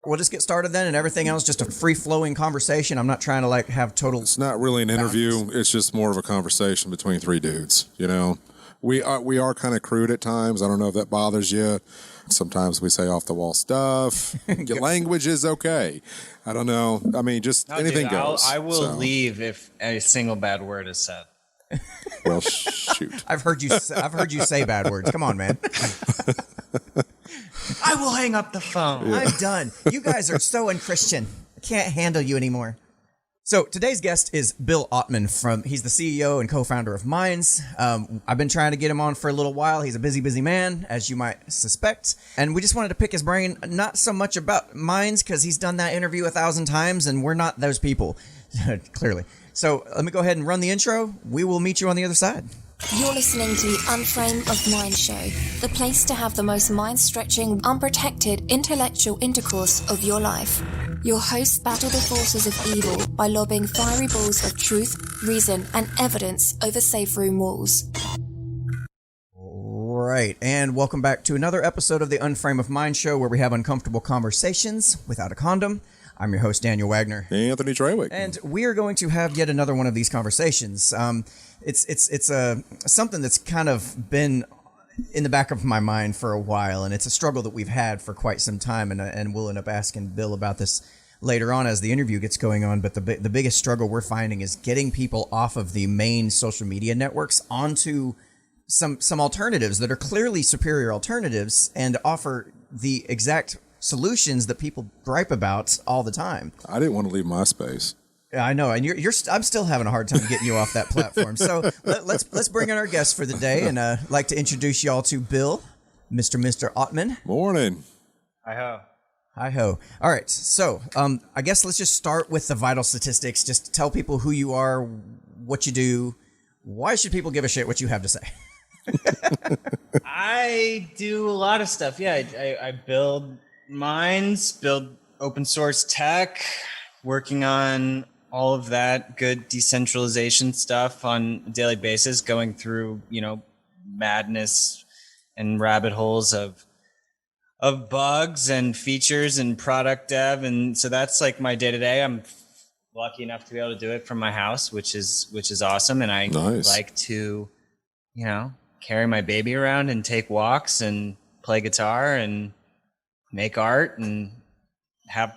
We'll just get started then, and everything else just a free-flowing conversation. I'm not trying to like have total. It's not really an interview. It's just more of a conversation between three dudes. You know, we are kind of crude at times. I don't know if that bothers you. Sometimes we say off-the-wall stuff. Your language is okay. I don't know. I mean, just anything goes. I will leave if a single bad word is said. Well, shoot. I've heard you say bad words. Come on, man. I will hang up the phone. I'm done. You guys are so unchristian. I can't handle you anymore. So today's guest is Bill Ottman. He's the CEO and co-founder of Minds. I've been trying to get him on for a little while. He's a busy man, as you might suspect. And we just wanted to pick his brain, not so much about Minds, because he's done that interview 1,000 times, and we're not those people, clearly. So let me go ahead and run the intro. We will meet you on the other side. You're listening to the Unframe of Mind Show, the place to have the most mind-stretching, unprotected, intellectual intercourse of your life. Your hosts battle the forces of evil by lobbing fiery balls of truth, reason, and evidence over safe room walls. Right, and welcome back to another episode of the Unframe of Mind Show, where we have uncomfortable conversations without a condom. I'm your host, Daniel Wagner. Anthony Trawick. And we are going to have yet another one of these conversations. It's something that's kind of been in the back of my mind for a while, and it's a struggle that we've had for quite some time, and we'll end up asking Bill about this later on as the interview gets going on. But the biggest struggle we're finding is getting people off of the main social media networks onto some alternatives that are clearly superior alternatives and offer the exact solutions that people gripe about all the time. I didn't want to leave MySpace. Yeah, I know, and I'm still having a hard time getting you off that platform. So let's bring in our guest for the day, and like to introduce y'all to Bill, Mr. Ottman. Morning. Hi-ho. Hi-ho. All right, so I guess let's just start with the vital statistics. Just tell people who you are, what you do. Why should people give a shit what you have to say? I do a lot of stuff. Yeah, I build minds, build open source tech, working on all of that good decentralization stuff on a daily basis, going through, madness and rabbit holes of bugs and features and product dev. And so that's like my day to day. I'm lucky enough to be able to do it from my house, which is awesome. And I like to, carry my baby around and take walks and play guitar and make art and have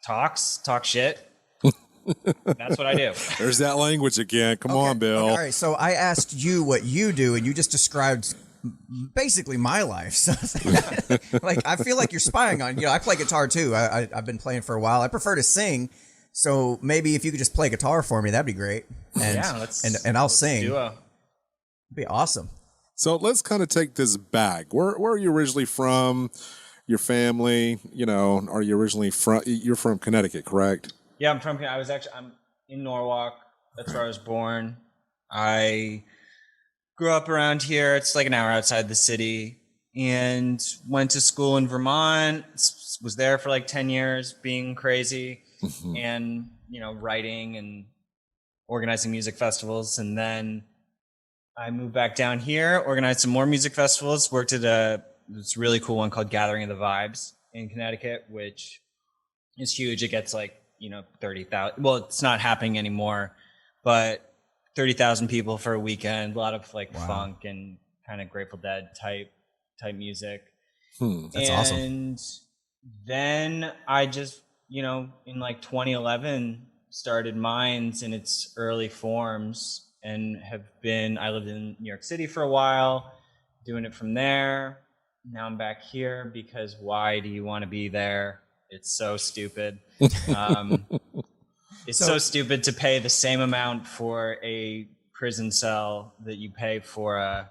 talk shit. That's what I do. There's that language again. Come on, Bill. Okay, all right, so I asked you what you do, and you just described basically my life. So, like, I feel like you're spying on. I play guitar too. I've been playing for a while. I prefer to sing, so maybe if you could just play guitar for me, that'd be great. And and I'll sing. It'd be awesome. So let's kind of take this back. Where are you originally from? Your family, are you originally from? You're from Connecticut, correct? Yeah, I'm in Norwalk. That's where I was born. I grew up around here. It's like an hour outside the city, and went to school in Vermont. Was there for like 10 years, being crazy, and writing and organizing music festivals. And then I moved back down here, organized some more music festivals. Worked at this really cool one called Gathering of the Vibes in Connecticut, which is huge. It gets like 30,000. Well, it's not happening anymore, but 30,000 people for a weekend. A lot of funk and kind of Grateful Dead type music. That's awesome. And then I just in like 2011 started Minds in its early forms, and I lived in New York City for a while, doing it from there. Now I'm back here because why do you want to be there? It's so stupid. It's so stupid to pay the same amount for a prison cell that you pay for a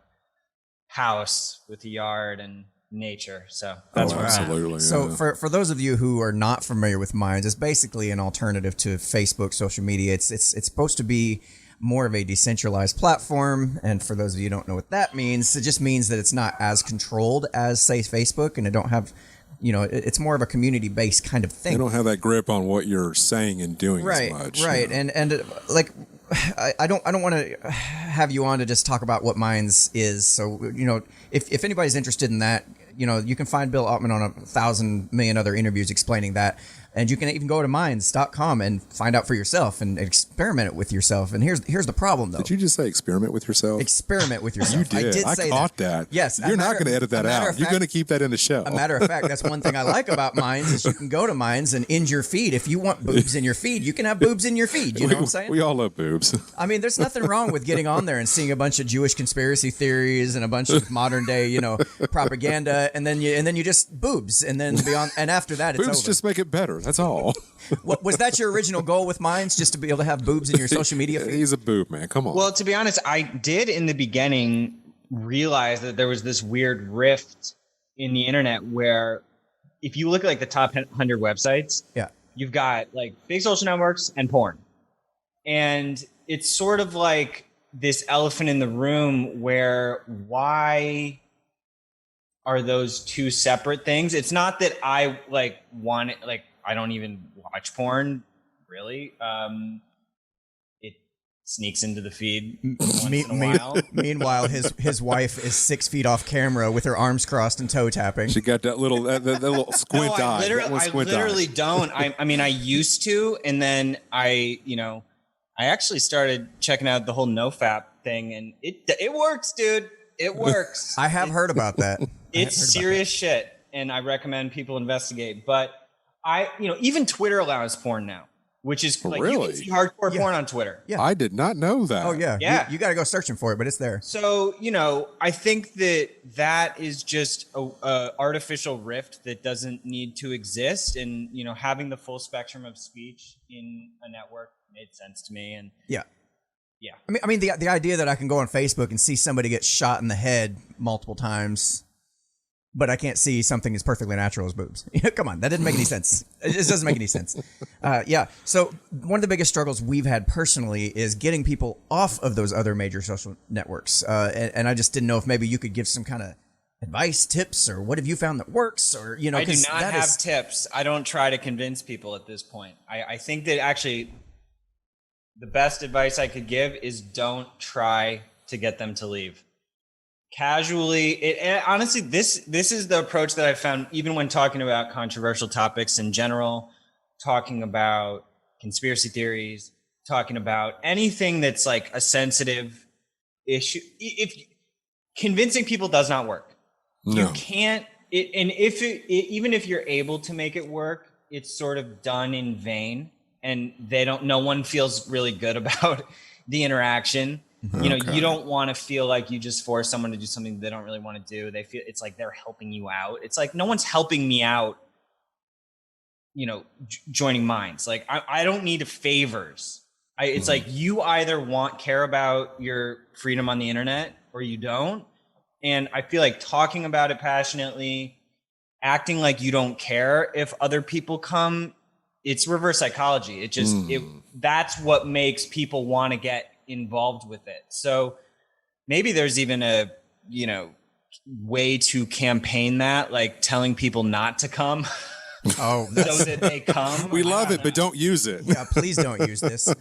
house with a yard and nature. So that's where absolutely. Yeah. So for those of you who are not familiar with Minds, it's basically an alternative to Facebook social media. It's supposed to be more of a decentralized platform, and for those of you who don't know what that means, it just means that it's not as controlled as, say, Facebook, and it don't have, it's more of a community-based kind of thing. They don't have that grip on what you're saying and doing as much. Right, and like, I don't want to have you on to just talk about what Minds is. So, if anybody's interested in that, you can find Bill Ottman on 1,000 million other interviews explaining that. And you can even go to minds.com and find out for yourself and experiment it with yourself. And here's the problem, though. Did you just say experiment with yourself? Experiment with yourself. You did. I say caught that. Yes. You're not going to edit that out. You're going to keep that in the show. A matter of fact, that's one thing I like about Minds is you can go to Minds and in your feed. If you want boobs in your feed, you can have boobs in your feed. You know what I'm saying? We all love boobs. I mean, there's nothing wrong with getting on there and seeing a bunch of Jewish conspiracy theories and a bunch of modern day, propaganda, and then you just boobs, and then beyond, and after that, it's boobs over. just make it better. That's all. What, was that your original goal with Minds, just to be able to have boobs in your social media feed? He's a boob, man. Come on. Well, to be honest, I did in the beginning realize that there was this weird rift in the internet where if you look at like the top 100 websites, yeah, you've got like big social networks and porn. And it's sort of like this elephant in the room where why are those two separate things? It's not that I want it, I don't even watch porn, really. It sneaks into the feed once in a while. Meanwhile, his wife is 6 feet off camera with her arms crossed and toe tapping. She got that little squint eye. I literally don't. I mean, I used to, and then I actually started checking out the whole NoFap thing, and it works, dude. It works. I have heard about that. It's serious shit, and I recommend people investigate. But even Twitter allows porn now, which is like you can see hardcore porn on Twitter. Yeah. I did not know that. Oh yeah. Yeah. You got to go searching for it, but it's there. So I think that is just a artificial rift that doesn't need to exist, and having the full spectrum of speech in a network made sense to me. And yeah. Yeah. I mean, the idea that I can go on Facebook and see somebody get shot in the head multiple times, but I can't see something as perfectly natural as boobs. Come on, that didn't make any sense. It just doesn't make any sense. Yeah. So one of the biggest struggles we've had personally is getting people off of those other major social networks. And I just didn't know if maybe you could give some kind of advice, tips, or what have you found that works? Or I do not have tips. I don't try to convince people at this point. I think that actually the best advice I could give is don't try to get them to leave. Casually, and honestly, this is the approach that I found even when talking about controversial topics in general, talking about conspiracy theories, talking about anything that's like a sensitive issue. If convincing people does not work, you can't. And even if you're able to make it work, it's sort of done in vain. And no one feels really good about the interaction. Okay. You don't want to feel like you just force someone to do something they don't really want to do. They feel it's like they're helping you out. It's like no one's helping me out, joining Minds. Like I don't need favors. It's like you either care about your freedom on the internet or you don't. And I feel like talking about it passionately, acting like you don't care if other people come, it's reverse psychology. It just that's what makes people want to get involved with it. So maybe there's even a way to campaign that, like telling people not to come. Oh, so that they come. We love it, but don't use it. Yeah, please don't use this.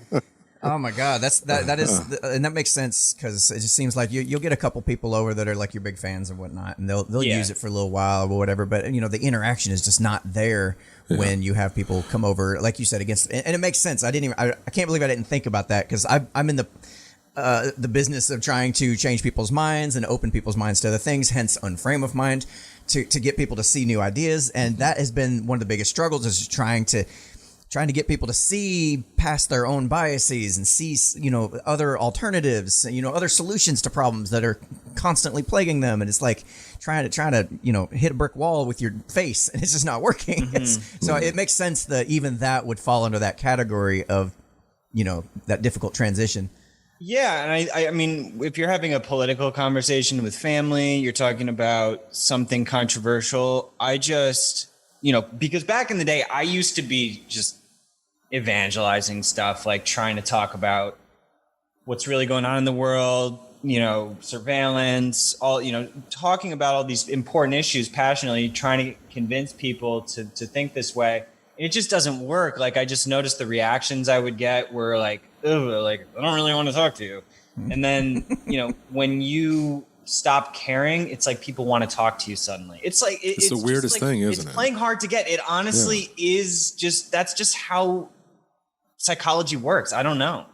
Oh my God, that is, and that makes sense because it just seems like you'll get a couple people over that are like your big fans and whatnot, and they'll use it for a little while or whatever. But the interaction is just not there when you have people come over, like you said, against, and it makes sense. I can't believe I didn't think about that because I'm in the business of trying to change people's minds and open people's minds to other things. Hence, Unframe of Mind to get people to see new ideas, and that has been one of the biggest struggles is trying to get people to see past their own biases and see, other alternatives, other solutions to problems that are constantly plaguing them. And it's like trying to, hit a brick wall with your face and it's just not working. So it makes sense that even that would fall under that category of, that difficult transition. Yeah. And I mean, if you're having a political conversation with family, you're talking about something controversial. I just, because back in the day, I used to be just evangelizing stuff, like trying to talk about what's really going on in the world, surveillance, all, talking about all these important issues passionately, trying to convince people to think this way. It just doesn't work. Like, I just noticed the reactions I would get were like, ugh, like, I don't really want to talk to you. And then, when you stop caring, it's like people want to talk to you suddenly. It's like it's the weirdest thing, isn't it? It's playing hard to get. It honestly is just, that's just how psychology works. I don't know.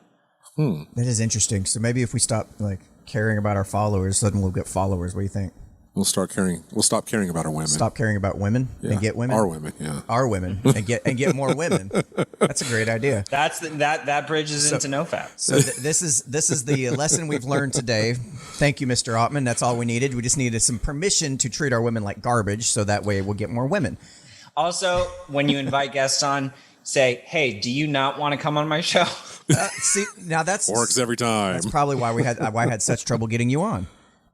That is interesting. So maybe if we stop like caring about our followers, suddenly we'll get followers. What do you think? We'll stop caring about our women. Stop caring about women and get women. Our women, yeah. Our women and get more women. That's a great idea. That bridges into NoFap. So this is the lesson we've learned today. Thank you, Mr. Ottman. That's all we needed. We just needed some permission to treat our women like garbage, so that way we'll get more women. Also, when you invite guests on, say, "Hey, do you not want to come on my show?" See, now that's Works every time. That's probably why I had such trouble getting you on.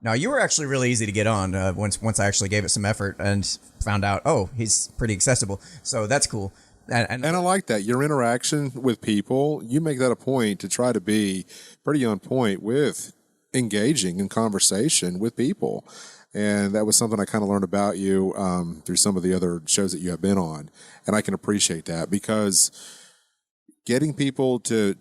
No, you were actually really easy to get on once I actually gave it some effort and found out, oh, he's pretty accessible. So that's cool. And I like that. Your interaction with people, you make that a point to try to be pretty on point with engaging in conversation with people. And that was something I kind of learned about you through some of the other shows that you have been on. And I can appreciate that, because getting people to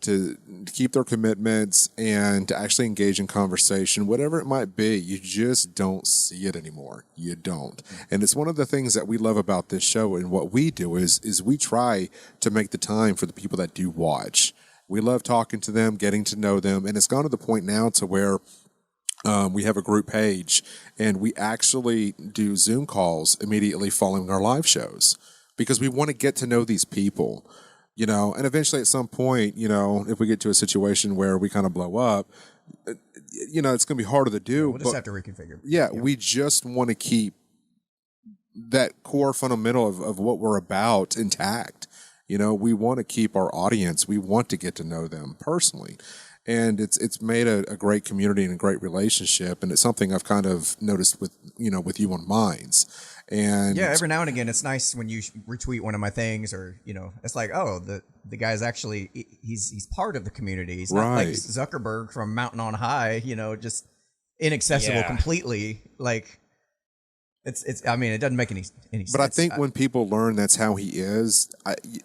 keep their commitments and to actually engage in conversation, whatever it might be, you just don't see it anymore. You don't. And it's one of the things that we love about this show, and what we do is we try to make the time for the people that do watch. We love talking to them, getting to know them, and it's gone to the point now to where we have a group page, and we actually do Zoom calls immediately following our live shows, because we want to get to know these people. You know, and eventually at some point, you know, if we get to a situation where we kind of blow up, you know, it's going to be harder to do. We'll just have to reconfigure. Yeah, we just want to keep that core fundamental of what we're about intact. You know, we want to keep our audience. We want to get to know them personally. And it's made a great community and a great relationship. And it's something I've kind of noticed with you on Minds. And yeah, every now and again, it's nice when you retweet one of my things, or, you know, it's like, oh, the guy's actually, he's part of the community. He's not like Zuckerberg from Mountain on High, you know, just inaccessible completely. Like, it's. I mean, it doesn't make any sense. But I think when people learn that's how he is,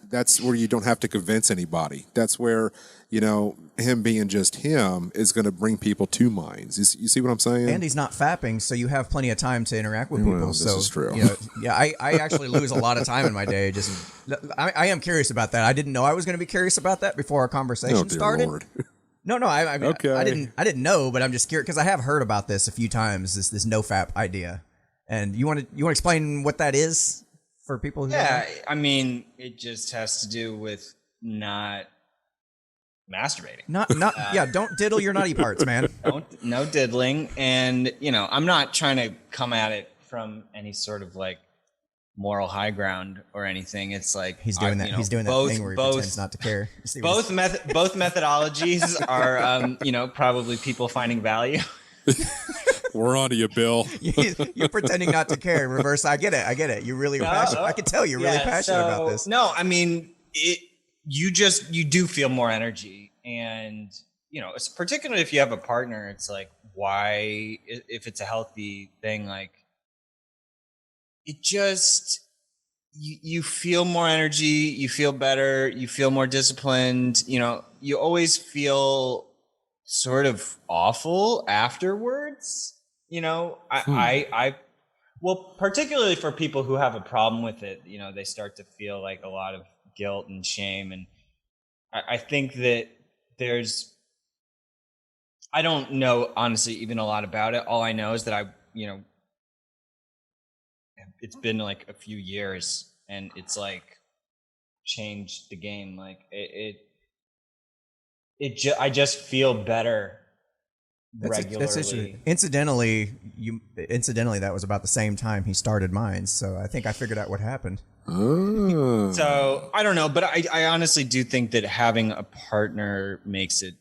that's where you don't have to convince anybody. That's where, you know, him being just him is going to bring people to Minds. You see what I'm saying? And he's not fapping, so you have plenty of time to interact with people. This is true. You know, yeah, I actually lose a lot of time in my day. I am curious about that. I didn't know I was going to be curious about that before our conversation started. Lord. No, I mean, okay. I didn't know, but I'm just curious because I have heard about this a few times. This NoFap idea, and you want to explain what that is for people who don't know? I mean, it just has to do with not masturbating. Don't diddle your nutty parts, man. No diddling. And, you know, I'm not trying to come at it from any sort of like moral high ground or anything. It's like he's doing that thing where he pretends not to care. Both methodologies are you know, probably people finding value. We're on to you, Bill. You're pretending not to care. Reverse, I get it. You're really passionate. I can tell you're really passionate about this. No, I mean, you do feel more energy. And, you know, it's particularly if you have a partner, it's like, why, if it's a healthy thing, like, it just, you feel more energy, you feel better, you feel more disciplined, you know, you always feel sort of awful afterwards. You know, well, particularly for people who have a problem with it, you know, they start to feel like a lot of guilt and shame. And I think that I don't know, honestly, even a lot about it. All I know is that it's been like a few years and it's like changed the game. Like I just feel better. Regularly. That's interesting. Incidentally, that was about the same time he started Minds, so I think I figured out what happened. Oh. So I don't know, but I honestly do think that having a partner makes it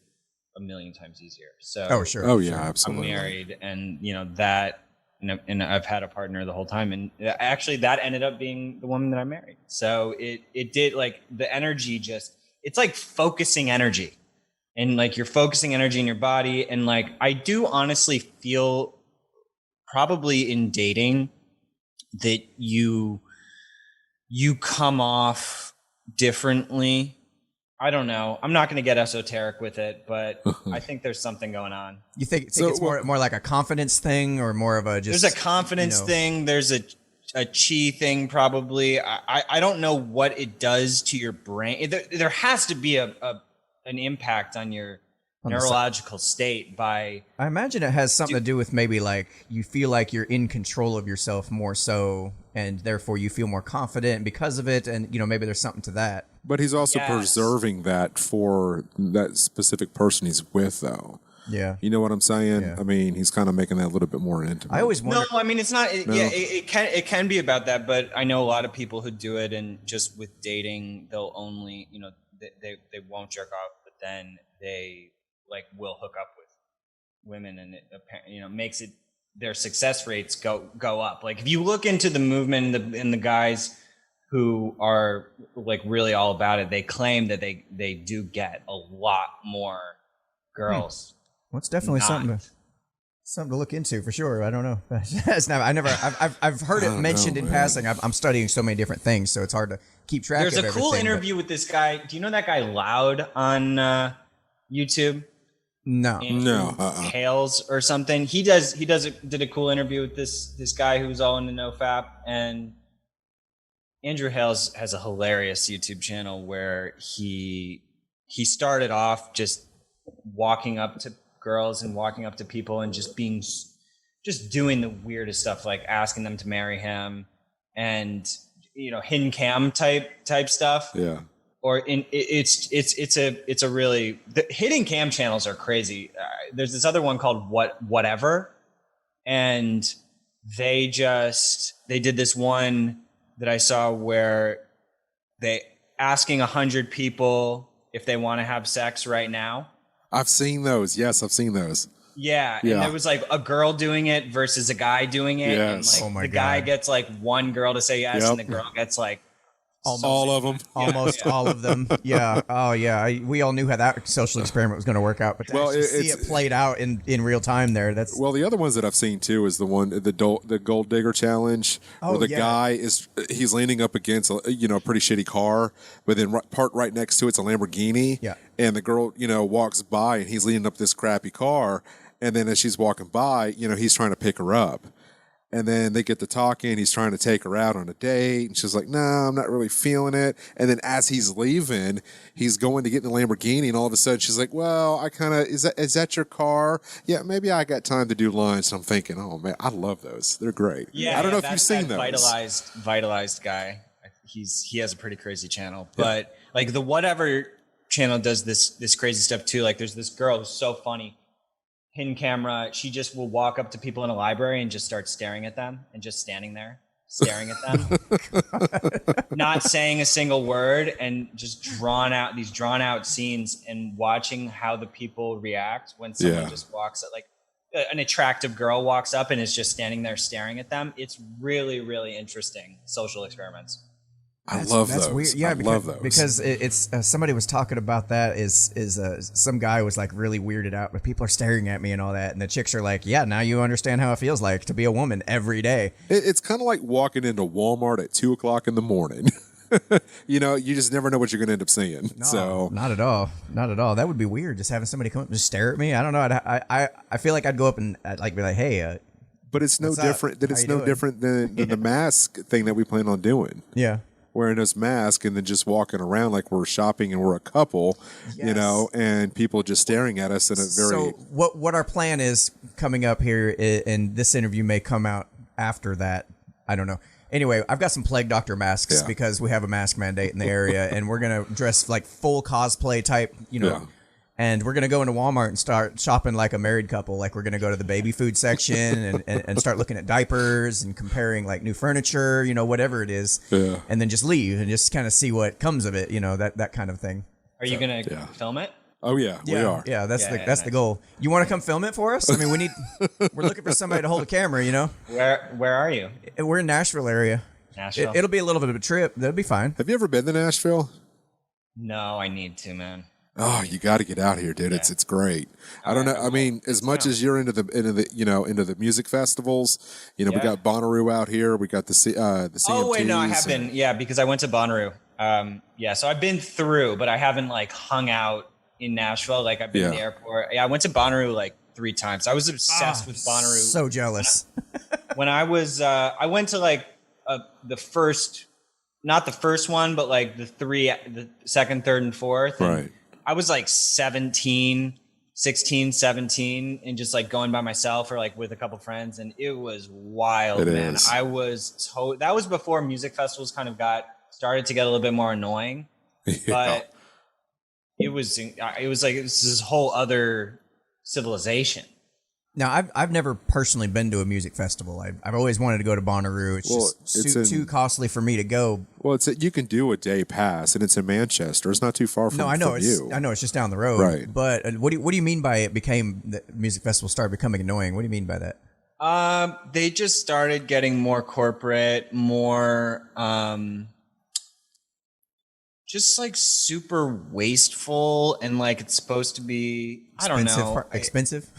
a million times easier. So sure. Oh yeah, absolutely. I'm married, and you know that, and I've had a partner the whole time, and actually that ended up being the woman that I married. So it did, like, the energy it's like focusing energy. And like you're focusing energy in your body. And like, I do honestly feel probably in dating that you come off differently. I don't know. I'm not going to get esoteric with it, but I think there's something going on. You think it's more like a confidence thing, or more of a just? There's a confidence thing. There's a chi thing, probably. I don't know what it does to your brain. There has to be an impact on your neurological state by. I imagine it has something to do with maybe like you feel like you're in control of yourself more so, and therefore you feel more confident because of it, and maybe there's something to that. But he's also preserving that for that specific person he's with, though. Yeah. You know what I'm saying? Yeah. I mean, he's kind of making that a little bit more intimate. I always wonder. No, I mean, it's not. Yeah, it can be about that, but I know a lot of people who do it, and just with dating, they'll only, they won't jerk off, but then they like will hook up with women, and it makes it their success rates go up. Like if you look into the movement and the guys who are like really all about it, they claim that they do get a lot more girls. Well, it's definitely something to look into for sure. I don't know. I've heard it mentioned in passing. I'm studying so many different things, so it's hard to keep track. There's of a cool interview with this guy. Do you know that guy Loud on YouTube? No. Hales or something. He did a cool interview with this guy who's all into NoFap, and Andrew Hales has a hilarious YouTube channel where he started off just walking up to girls and walking up to people and just doing the weirdest stuff, like asking them to marry him and hidden cam type stuff. Yeah. Or it's a really, the hidden cam channels are crazy. There's this other one called Whatever, and they did this one that I saw where they asking 100 people if they want to have sex right now. I've seen those. Yes, I've seen those. Yeah. And there was like a girl doing it versus a guy doing it. Yes. And like guy gets like one girl to say yes, and the girl gets like all of them. Almost all of them. Yeah. Oh, yeah. We all knew how that social experiment was going to work out, but to see it played out in real time there, that's... Well, the other ones that I've seen, too, is the Gold Digger Challenge, where the guy he's leaning up against a pretty shitty car, but then parked right next to it's a Lamborghini, and the girl, walks by, and he's leaning up this crappy car, and then as she's walking by, he's trying to pick her up. And then they get to talking. He's trying to take her out on a date. And she's like, no, I'm not really feeling it. And then as he's leaving, he's going to get in the Lamborghini. And all of a sudden, she's like, well, is that your car? Yeah, maybe I got time to do lunch. And I'm thinking, oh, man, I love those. They're great. Yeah, I don't know if you've seen those. Vitalized guy. He has a pretty crazy channel. But like the Whatever channel does this crazy stuff too. Like there's this girl who's so funny. Hidden camera, she just will walk up to people in a library and just start staring at them and just standing there staring at them, not saying a single word, and just drawn out scenes and watching how the people react when someone just walks up, like an attractive girl walks up and is just standing there staring at them. It's really, really interesting social experiments. I love those. Weird. Yeah, love those. Because it's somebody was talking about that. Some guy was like really weirded out, but people are staring at me and all that, and the chicks are like, "Yeah, now you understand how it feels like to be a woman every day." It's kind of like walking into Walmart at 2:00 in the morning. You just never know what you're going to end up seeing. No, so not at all. Not at all. That would be weird. Just having somebody come up and just stare at me. I don't know. I feel like I'd go up and I'd be like, "Hey." But it's no different. Different than the mask thing that we plan on doing. Yeah. Wearing this mask and then just walking around like we're shopping and we're a couple, and people just staring at us in a very... So what our plan is coming up here, and this interview may come out after that, I don't know. Anyway, I've got some Plague Doctor masks because we have a mask mandate in the area, and we're going to dress like full cosplay type, and we're going to go into Walmart and start shopping like a married couple. Like we're going to go to the baby food section and start looking at diapers and comparing like new furniture, whatever it is. Yeah. And then just leave and just kind of see what comes of it, that kind of thing. Are you going to film it? Oh yeah, we are. Yeah, that's the goal. You want to come film it for us? I mean, we're looking for somebody to hold a camera, Where are you? We're in Nashville area. Nashville? It'll be a little bit of a trip. That'll be fine. Have you ever been to Nashville? No, I need to, man. Oh, you got to get out here, dude. Yeah. It's great. I don't know. I mean, as much as you're into the music festivals, we got Bonnaroo out here. We got the CMTs. Oh wait, no, I have been. Yeah, because I went to Bonnaroo Yeah, so I've been through, but I haven't like hung out in Nashville. Like I've been to the airport. Yeah, I went to Bonnaroo like 3 times. I was obsessed with Bonnaroo. So jealous. When I was, I went to like the first, not the first one, but like the second, third, and fourth. And Right. I was like 16, 17, and just like going by myself or like with a couple friends. And it was wild, man. Is. I was, that was before music festivals kind of started to get a little bit more annoying. Yeah. But it was like, it was this whole other civilization. Now, I've never personally been to a music festival. I've always wanted to go to Bonnaroo. It's too costly for me to go. Well, you can do a day pass, and it's in Manchester. It's not too far from, I know from you. I know it's just down the road. Right. But what do you mean by the music festival started becoming annoying? What do you mean by that? They just started getting more corporate, more just like super wasteful, and like it's supposed to be Expensive?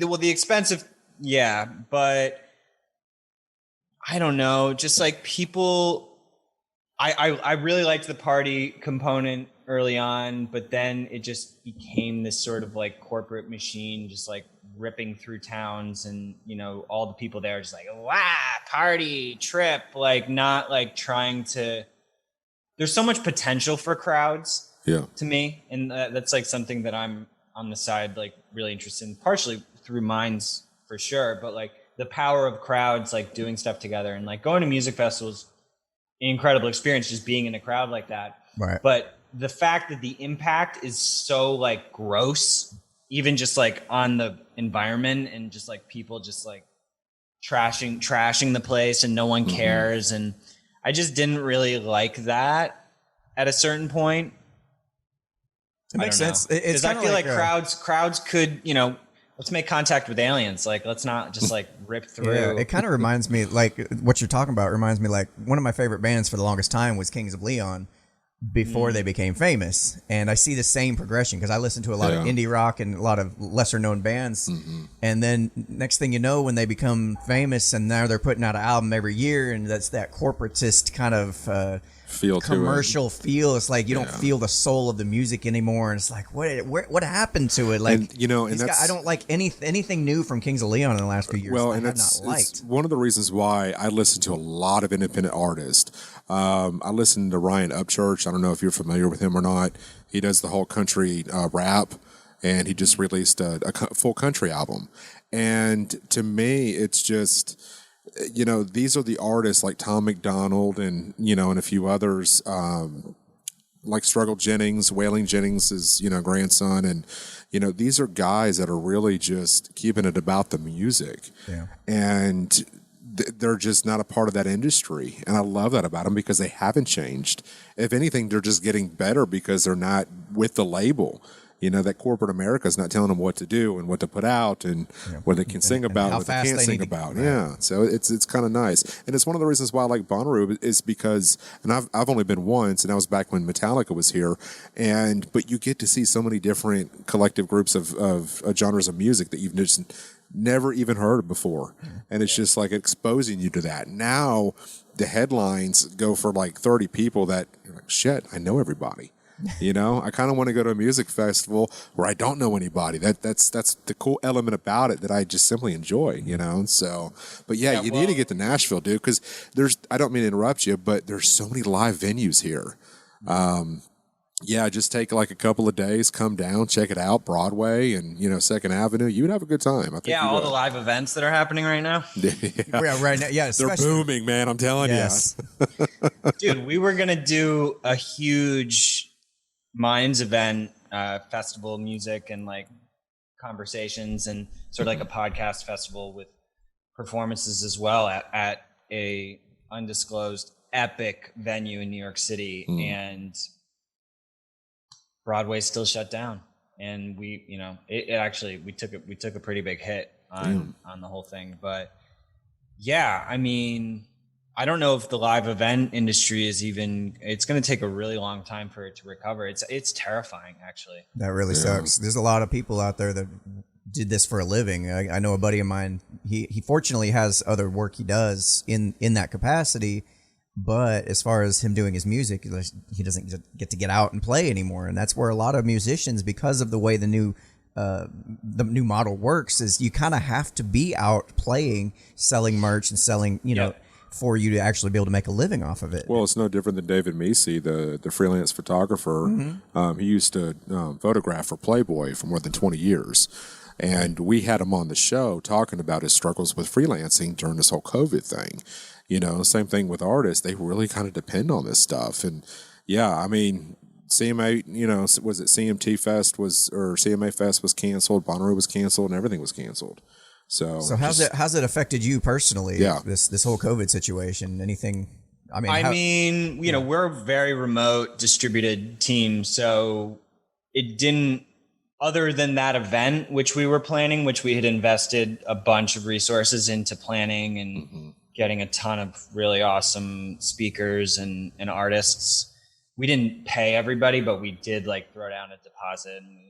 Well, the expensive, yeah, but I don't know. Just like people, I really liked the party component early on, but then it just became this sort of like corporate machine, just like ripping through towns, and all the people there are just like, wow, party trip, like not like trying to. There's so much potential for crowds, to me, and that's like something that I'm on the side like really interested in, partially through Minds for sure, but like the power of crowds, like doing stuff together, and like going to music festivals, an incredible experience just being in a crowd like that. Right. But the fact that the impact is so like gross, even just like on the environment, and just like people just like trashing the place, and no one cares. And I just didn't really like that at a certain point. It makes sense. Because I feel like crowds could, let's make contact with aliens. Like, let's not just like rip through. Yeah, it kind of reminds me, like what you're talking about reminds me, like one of my favorite bands for the longest time was Kings of Leon before they became famous. And I see the same progression because I listen to a lot of indie rock and a lot of lesser known bands. And then next thing you know, when they become famous and now they're putting out an album every year, and that's that corporatist kind of feel commercial feel. It's like you don't feel the soul of the music anymore, and it's like what happened to it? Like I don't like anything new from Kings of Leon in the last few years. Well, I and have it's not liked. one of the reasons why I listen to a lot of independent artists. I listen to Ryan Upchurch. I don't know if you're familiar with him or not. He does the whole country rap, and he just released a full country album. And to me, it's just, these are the artists like Tom McDonald and, and a few others, like Struggle Jennings, Wailing Jennings' grandson. And, these are guys that are really just keeping it about the music. Yeah. And they're just not a part of that industry. And I love that about them because they haven't changed. If anything, they're just getting better because they're not with the label. That corporate America is not telling them what to do and what to put out and what they can sing about and what they can't sing about. Yeah. So it's kind of nice. And it's one of the reasons why I like Bonnaroo is because, and I've only been once, and that was back when Metallica was here. But you get to see so many different collective groups of genres of music that you've just never even heard of before. And it's just like exposing you to that. Now the headlines go for like 30 people that you're like, shit, I know everybody. I kind of want to go to a music festival where I don't know anybody. That's the cool element about it that I just simply enjoy, So, but you need to get to Nashville, dude, because I don't mean to interrupt you, but there's so many live venues here. Just take like a couple of days, come down, check it out, Broadway and, 2nd Avenue. You would have a good time. I think all the live events that are happening right now. Right now. Yeah, they're booming, man. I'm telling you. Dude, we were going to do a huge Minds event, festival music and like conversations and sort of like a podcast festival with performances as well at a undisclosed epic venue in New York City. And Broadway's still shut down. And we, we took a pretty big hit on the whole thing. But yeah, I mean, I don't know if the live event industry it's going to take a really long time for it to recover. It's terrifying, actually. That really sucks. There's a lot of people out there that did this for a living. I know a buddy of mine, he fortunately has other work he does in that capacity, But as far as him doing his music, he doesn't get out and play anymore, and that's where a lot of musicians, because of the way the new model works, is you kind of have to be out playing, selling merch, and selling, for you to actually be able to make a living off of it. Well, it's no different than David Meese, the freelance photographer. He used to photograph for Playboy for more than 20 years. And we had him on the show talking about his struggles with freelancing during this whole COVID thing. Same thing with artists. They really kind of depend on this stuff. And yeah, I mean, CMA, was it CMT Fest or CMA Fest was canceled, Bonnaroo was canceled, and everything was canceled. So how's it affected you personally? Yeah. This whole COVID situation. Anything? We're a very remote distributed team, so it didn't. Other than that event, which we were planning, which we had invested a bunch of resources into planning and getting a ton of really awesome speakers and artists. We didn't pay everybody, but we did throw down a deposit and,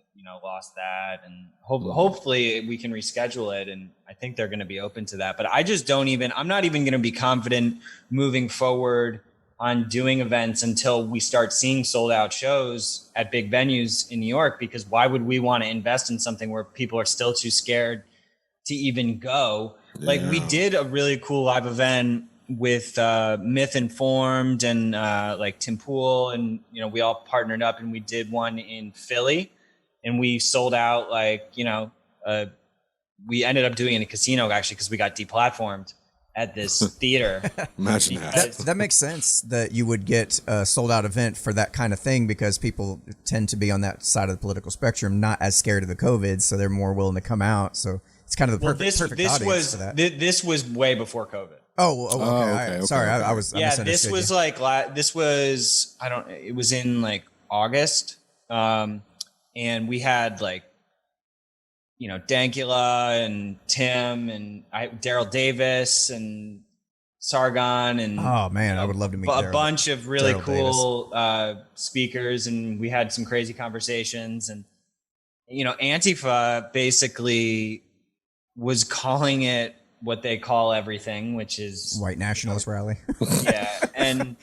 lost that. And hopefully we can reschedule it. And I think they're going to be open to that. But I'm not even going to be confident moving forward on doing events until we start seeing sold out shows at big venues in New York, because why would we want to invest in something where people are still too scared to even go? Yeah. We did a really cool live event with Myth Informed and Tim Pool, and we all partnered up and we did one in Philly, and we sold out we ended up doing it in a casino actually because we got deplatformed at this theater. Imagine that makes sense that you would get a sold out event for that kind of thing, because people tend to be on that side of the political spectrum, not as scared of the COVID, so they're more willing to come out. So it's kind of the perfect audience for that. This was way before COVID. Okay. Sorry, I was. Yeah, this was it was in August, and we had Dankula and Tim and Daryl Davis and Sargon and oh man, I would love to meet a bunch of really cool speakers, and we had some crazy conversations. And Antifa basically was calling it what they call everything, which is white nationalist rally. Yeah, and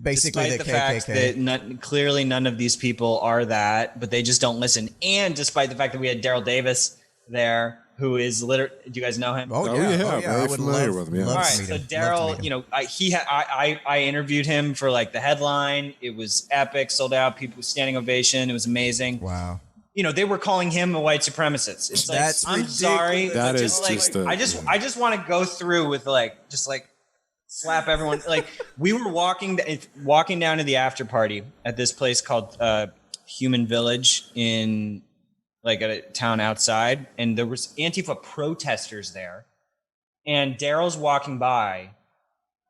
basically despite the fact that clearly none of these people are that, but they just don't listen. And despite the fact that we had Daryl Davis there, who is literally, do you guys know him? Oh yeah. Very familiar with him. Yeah. All right, so Daryl, I interviewed him for the headline. It was epic, sold out, people standing ovation. It was amazing. Wow. They were calling him a white supremacist. It's I'm ridiculous. Sorry, that but is I just want to go through with slap everyone. We were walking down to the after party at this place called Human Village in a town outside, and there was Antifa protesters there, and Daryl's walking by,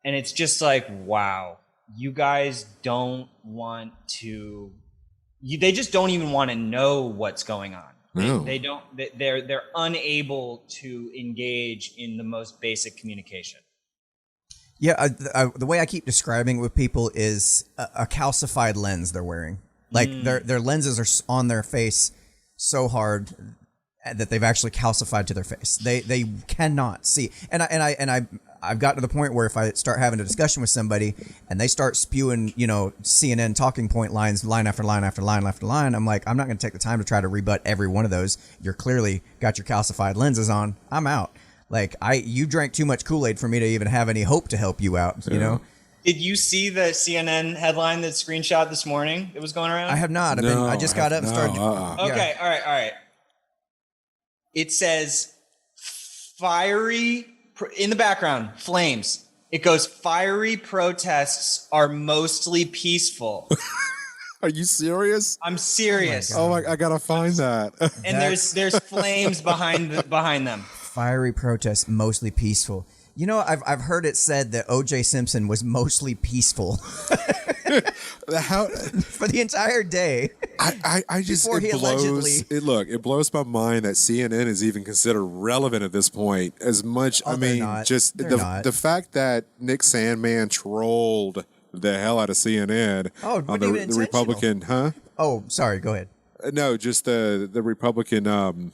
and it's just wow, you guys don't want to. They just don't even want to know what's going on. No. They don't. They're unable to engage in the most basic communication. Yeah, the way I keep describing it with people is a calcified lens they're wearing. Their lenses are on their face so hard that they've actually calcified to their face. They cannot see. And I've gotten to the point where if I start having a discussion with somebody and they start spewing, CNN talking point lines, line after line after line after line, I'm like, I'm not going to take the time to try to rebut every one of those. You're clearly got your calcified lenses on. I'm out. You drank too much Kool-Aid for me to even have any hope to help you out, you know? Did you see the CNN headline that screenshot this morning that was going around? I have not. I just got up and started. Okay, all right. It says fiery, in the background, flames. It goes, fiery protests are mostly peaceful. Are you serious? I'm serious. Oh my, I gotta find that. And there's flames behind them. Fiery protests, mostly peaceful. I've heard it said that O.J. Simpson was mostly peaceful. How for the entire day. I just it blows my mind that CNN is even considered relevant at this point. As much just the fact that Nick Sandman trolled the hell out of CNN on the Republican, huh? Oh, sorry, go ahead. No, just the Republican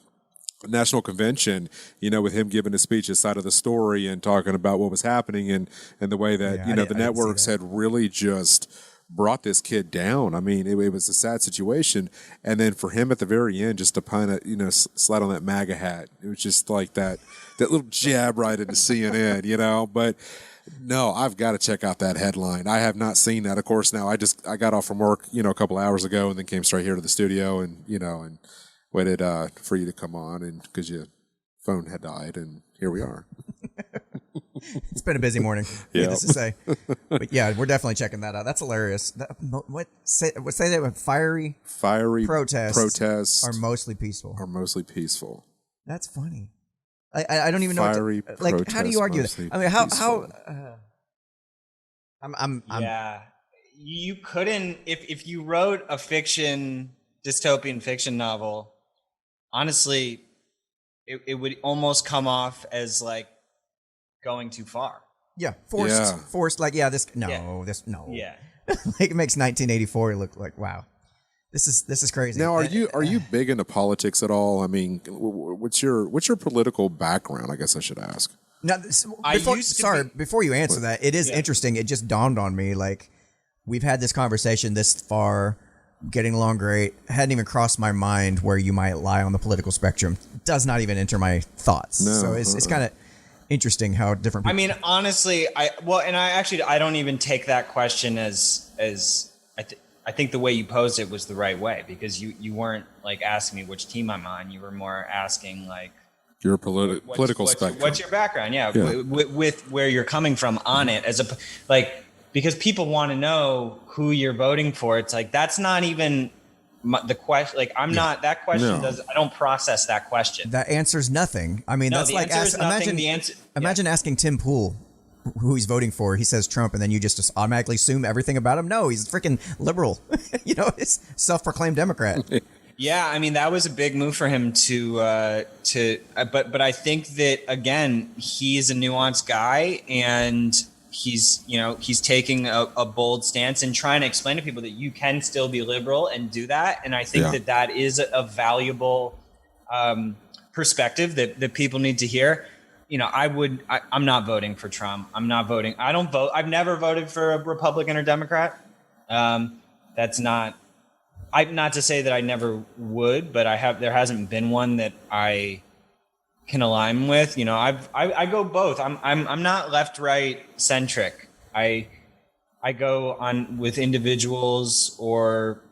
national convention, with him giving a speech, his side of the story, and talking about what was happening, and the way that the networks had really just brought this kid down. I mean, it was a sad situation, and then for him at the very end, just to kind of slide on that MAGA hat, it was just like that little jab right into CNN, But no, I've got to check out that headline. I have not seen that. Of course, now I got off from work, a couple hours ago, and then came straight here to the studio, and and waited for you to come on, and because your phone had died, and here we are. It's been a busy morning, needless to say. But yeah, we're definitely checking that out. That's hilarious. Say that fiery protests are mostly peaceful. That's funny. I don't even know. Fiery like, how do you argue that? I mean, how? I'm yeah. You couldn't if you wrote a dystopian fiction novel. Honestly, it would almost come off as like going too far. Yeah, forced. Like, yeah, no. Yeah, like it makes 1984 look like wow. This is crazy. Now, are you big into politics at all? I mean, what's your political background? I guess I should ask. Now, before you answer that, it is interesting. It just dawned on me, like, we've had this conversation this far, getting along great. Hadn't even crossed my mind where you might lie on the political spectrum. Does not even enter my thoughts. No, so it's kind of interesting how different people. I mean, honestly, I don't even take that question as I think the way you posed it was the right way, because you weren't like asking me which team I'm on. You were more asking like your political spectrum. What's your background? Yeah. With where you're coming from on it, because people want to know who you're voting for. It's like, that's not even the question. Like, I'm not, that question I don't process that question. That answers nothing. I mean, that's like, imagine asking Tim Pool who he's voting for. He says Trump, and then you just automatically assume everything about him. No, he's freaking liberal. It's self-proclaimed Democrat. Yeah, I mean, that was a big move for him but I think that, again, he's a nuanced guy, and he's taking a bold stance and trying to explain to people that you can still be liberal and do that. And I think that is a valuable perspective that people need to hear. I'm not voting for Trump. I'm not voting. I don't vote. I've never voted for a Republican or Democrat. That's not to say that I never would, but there hasn't been one that I can align with. I go both. I'm not left, right, centric. I go on with individuals or,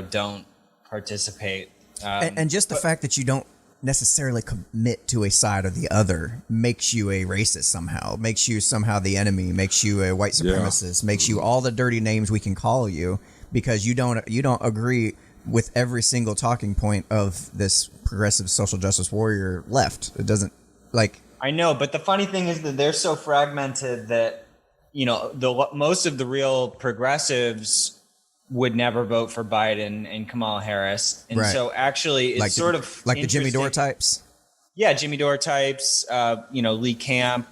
don't participate. And just the fact that you don't necessarily commit to a side or the other makes you a racist somehow, makes you somehow the enemy, makes you a white supremacist, makes you all the dirty names we can call you, because you don't agree with every single talking point of this progressive social justice warrior left. It doesn't, like, I know, but the funny thing is that they're so fragmented that most of the real progressives would never vote for Biden and Kamala Harris. And so actually it's the Jimmy Dore types. Yeah, Jimmy Dore types, Lee Camp,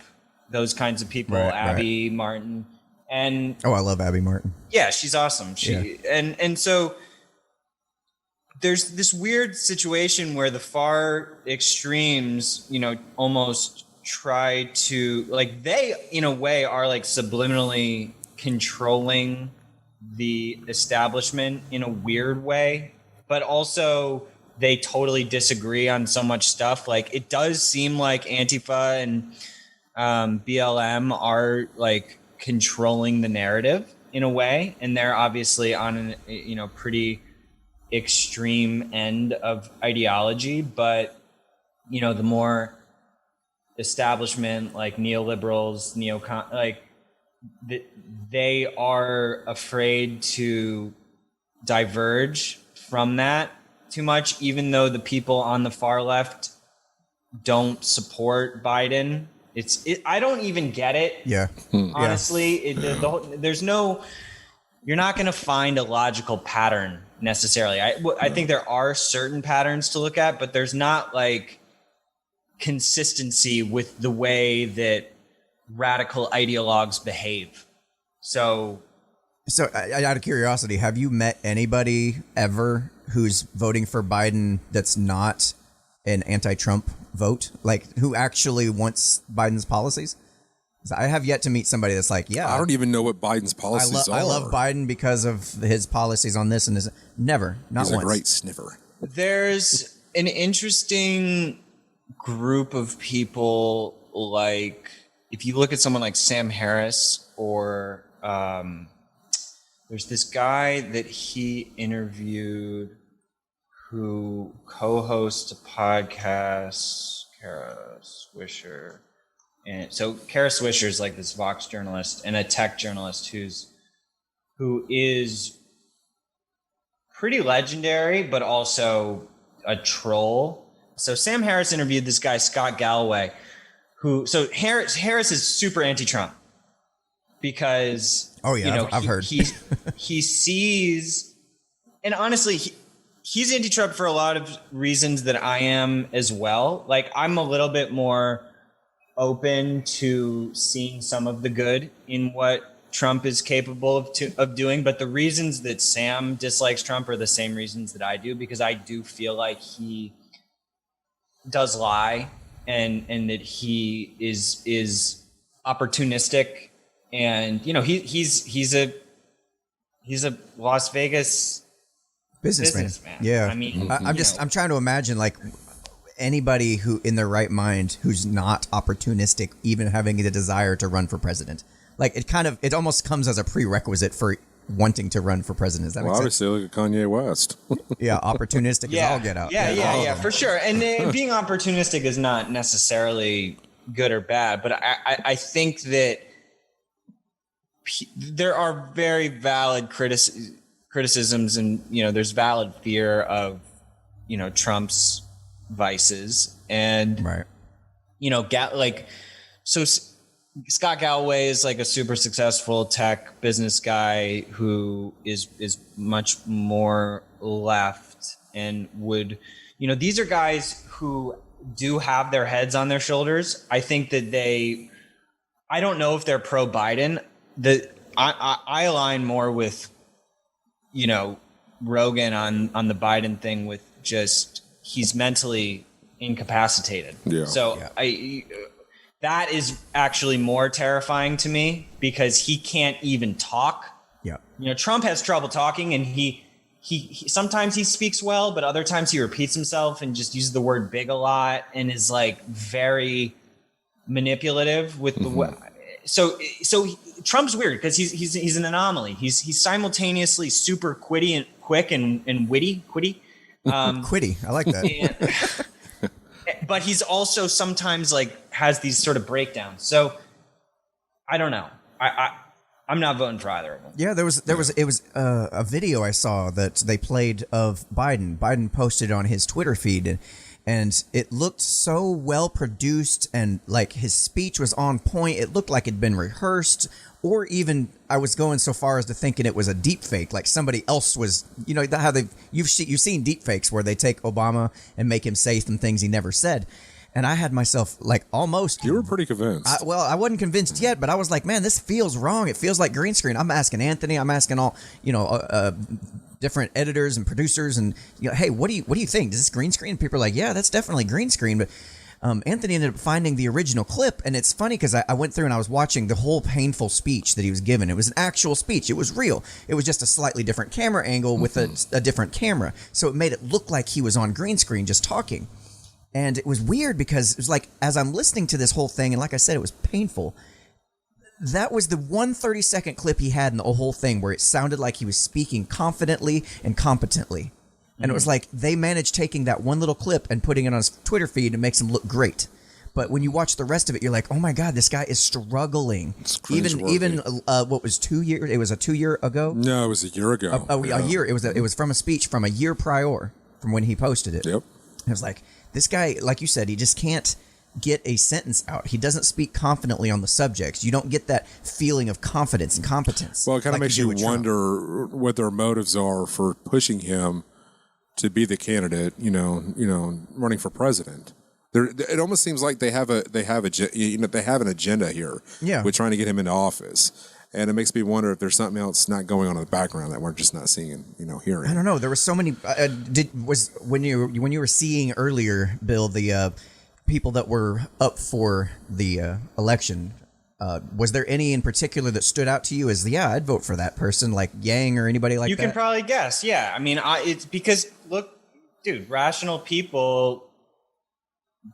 those kinds of people, Abby Martin. And I love Abby Martin. Yeah, she's awesome. And so there's this weird situation where the far extremes, almost try to, like, they in a way are like subliminally controlling the establishment in a weird way, but also they totally disagree on so much stuff. Like, it does seem like Antifa and BLM are like controlling the narrative in a way, and they're obviously on an pretty extreme end of ideology, but the more establishment, like neoliberals, neocon, like they are afraid to diverge from that too much, even though the people on the far left don't support Biden. I don't even get it. Yeah. Honestly, there's no, you're not going to find a logical pattern necessarily. I think there are certain patterns to look at, but there's not like consistency with the way that radical ideologues behave. So out of curiosity, have you met anybody ever who's voting for Biden that's not an anti-Trump vote, like who actually wants Biden's policies. I have yet to meet somebody that's like, yeah, I don't even know what Biden's policies are. I love Biden because of his policies on this and this. Never, not He's once. a great sniffer. There's an interesting group of people, like if you look at someone like Sam Harris, or there's this guy that he interviewed who co-hosts a podcast, Kara Swisher. And so Kara Swisher is like this Vox journalist and a tech journalist who is pretty legendary, but also a troll. So Sam Harris interviewed this guy, Scott Galloway, Harris is super anti-Trump because, I've heard. he sees, and honestly, he's anti-Trump for a lot of reasons that I am as well. Like, I'm a little bit more open to seeing some of the good in what Trump is capable of doing, but the reasons that Sam dislikes Trump are the same reasons that I do, because I do feel like he does lie and that he is opportunistic, and he's a Las Vegas businessman. Yeah, I mean, I'm trying to imagine like anybody who in their right mind who's not opportunistic even having the desire to run for president. Like it almost comes as a prerequisite for wanting to run for president. Does that make sense? Obviously, look at Kanye West. Yeah, opportunistic is all get out. Yeah, for sure. And being opportunistic is not necessarily good or bad, but I think that there are very valid criticisms, and there's valid fear of Trump's vices, and right. Scott Galloway is like a super successful tech business guy who is much more left, and would, these are guys who do have their heads on their shoulders. I think that I don't know if they're pro Biden. I align more with, Rogan on the Biden thing, with just, he's mentally incapacitated. Yeah. So that is actually more terrifying to me, because he can't even talk. Yeah. Trump has trouble talking, and he sometimes he speaks well, but other times he repeats himself and just uses the word big a lot, and is like very manipulative with the way. So Trump's weird because he's an anomaly. He's simultaneously super quick and witty. Quitty. I like that. But he's also sometimes like has these sort of breakdowns. So I don't know. I'm not voting for either of them. Yeah, it was a video I saw that they played of Biden. Biden posted on his Twitter feed, and it looked so well produced, and like his speech was on point. It looked like it'd been rehearsed, or even I was going so far as to thinking it was a deep fake, like somebody else was. How you've seen deep fakes where they take Obama and make him say some things he never said. And I had myself like almost. You were pretty convinced. I wasn't convinced yet, but I was like, man, this feels wrong. It feels like green screen. I'm asking Anthony. I'm asking all different editors and producers, and hey, what do you think? Is this green screen? People are like, yeah, that's definitely green screen. But Anthony ended up finding the original clip, and it's funny because I went through and I was watching the whole painful speech that he was given. It was an actual speech. It was real. It was just a slightly different camera angle with a different camera, so it made it look like he was on green screen just talking. And it was weird because it was like, as I'm listening to this whole thing, and like I said, it was painful. That was the 1 30-second clip he had in the whole thing where it sounded like he was speaking confidently and competently. And it was like they managed taking that one little clip and putting it on his Twitter feed and makes him look great. But when you watch the rest of it, you're like, oh my God, this guy is struggling. Even what was 2 years? It was a 2 year ago? No, it was a year ago. A year. It was from a speech from a year prior from when he posted it. Yep. I was like, this guy, like you said, he just can't get a sentence out. He doesn't speak confidently on the subjects. You don't get that feeling of confidence and competence. Well, it kind of makes you wonder what their motives are for pushing him to be the candidate, running for president. It almost seems like they have an agenda here, with trying to get him into office. And it makes me wonder if there's something else not going on in the background that we're just not seeing, hearing. I don't know. There were so many. When you were seeing earlier, Bill, the people that were up for the election, was there any in particular that stood out to you as I'd vote for that person, like Yang or anybody like that? You can probably guess. Yeah, I mean, it's because look, dude, rational people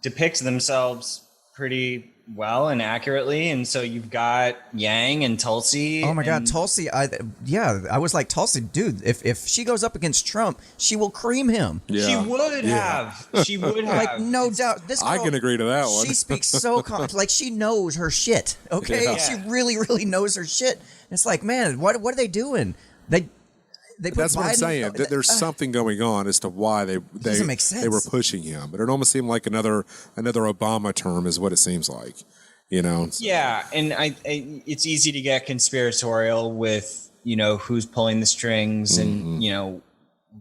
depict themselves pretty well and accurately, and so you've got Yang and Tulsi. Oh my God, Tulsi! I was like, Tulsi, dude, if she goes up against Trump, she will cream him. Yeah. She would have. She would have. Like, no doubt. This girl, I can agree to that one. She speaks so like she knows her shit. Okay, Yeah. she really, really knows her shit. It's like, man, what are they doing? They put That's what I'm Biden- saying. There's something going on as to why they doesn't make sense. they were pushing him, but it almost seemed like another Obama term is what it seems like. Yeah, and it's easy to get conspiratorial with who's pulling the strings and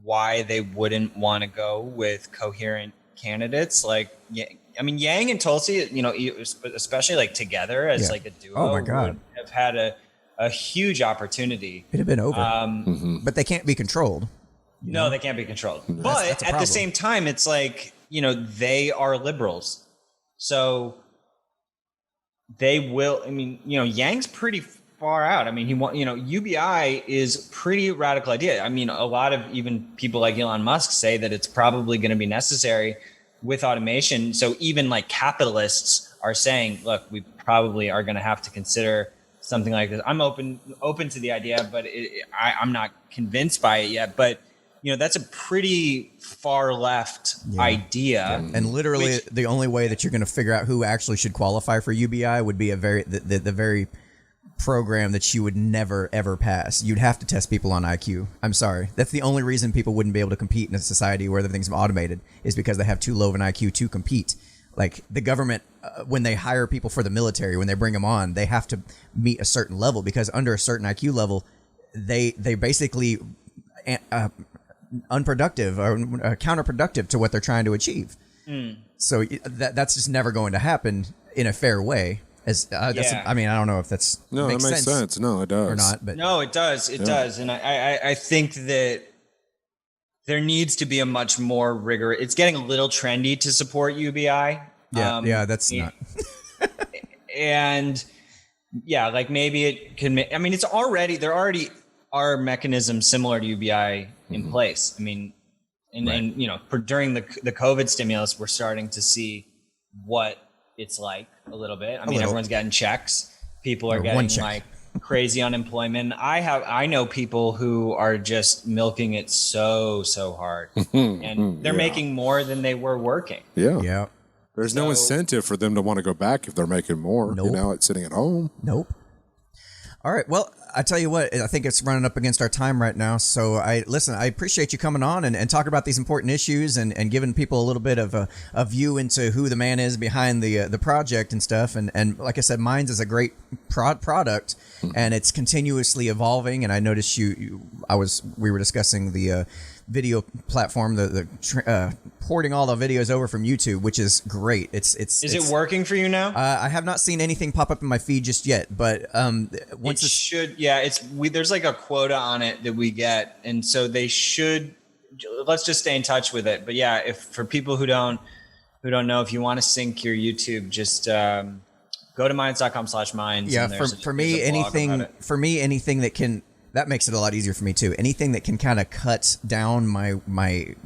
why they wouldn't want to go with coherent candidates like Yang and Tulsi, especially like together as like a duo. Oh my God, would have had a huge opportunity. It'd have been over. But they can't be controlled. No, they can't be controlled. But that's a at the problem. same time, it's like they are liberals, so. They will. I mean, Yang's pretty far out. I mean, UBI is pretty radical idea. I mean, a lot of even people like Elon Musk say that it's probably going to be necessary with automation. So even like capitalists are saying, look, we probably are going to have to consider something like this. I'm open to the idea, but I'm not convinced by it yet. But that's a pretty far left idea. And literally, the only way that you're going to figure out who actually should qualify for UBI would be the very program that you would never, ever pass. You'd have to test people on IQ. I'm sorry. That's the only reason people wouldn't be able to compete in a society where everything's automated, is because they have too low of an IQ to compete. Like the government, when they hire people for the military, when they bring them on, they have to meet a certain level, because under a certain IQ level, they basically unproductive or counterproductive to what they're trying to achieve. So that's just never going to happen in a fair way. I mean, I don't know if that's that makes sense. No, it does or not. But no, it does. It does, and I think that there needs to be a much more rigorous. It's getting a little trendy to support UBI. That's not. And yeah, like maybe it can. I mean, there already are mechanisms similar to UBI in place. I mean, and during the COVID stimulus, we're starting to see what it's like a little bit. I mean, everyone's getting checks. People are getting like crazy unemployment. I know people who are just milking it so hard, and they're making more than they were working. Yeah. There's no incentive for them to want to go back if they're making more. Nope. It's sitting at home. Nope. All right. Well, I tell you what, I think it's running up against our time right now. So I appreciate you coming on and talking about these important issues and giving people a little bit of a view into who the man is behind the project and stuff. And like I said, Minds is a great product, and it's continuously evolving. And I noticed we were discussing the video platform, the porting all the videos over from YouTube, which is great. Is it working for you now? I have not seen anything pop up in my feed just yet, but once it should. Yeah, there's like a quota on it that we get, and so they should. Let's just stay in touch with it. But yeah, if for people who don't know, if you want to sync your YouTube, just go to minds.com/minds. Yeah, for me anything that makes it a lot easier for me too. Anything that can kind of cut down my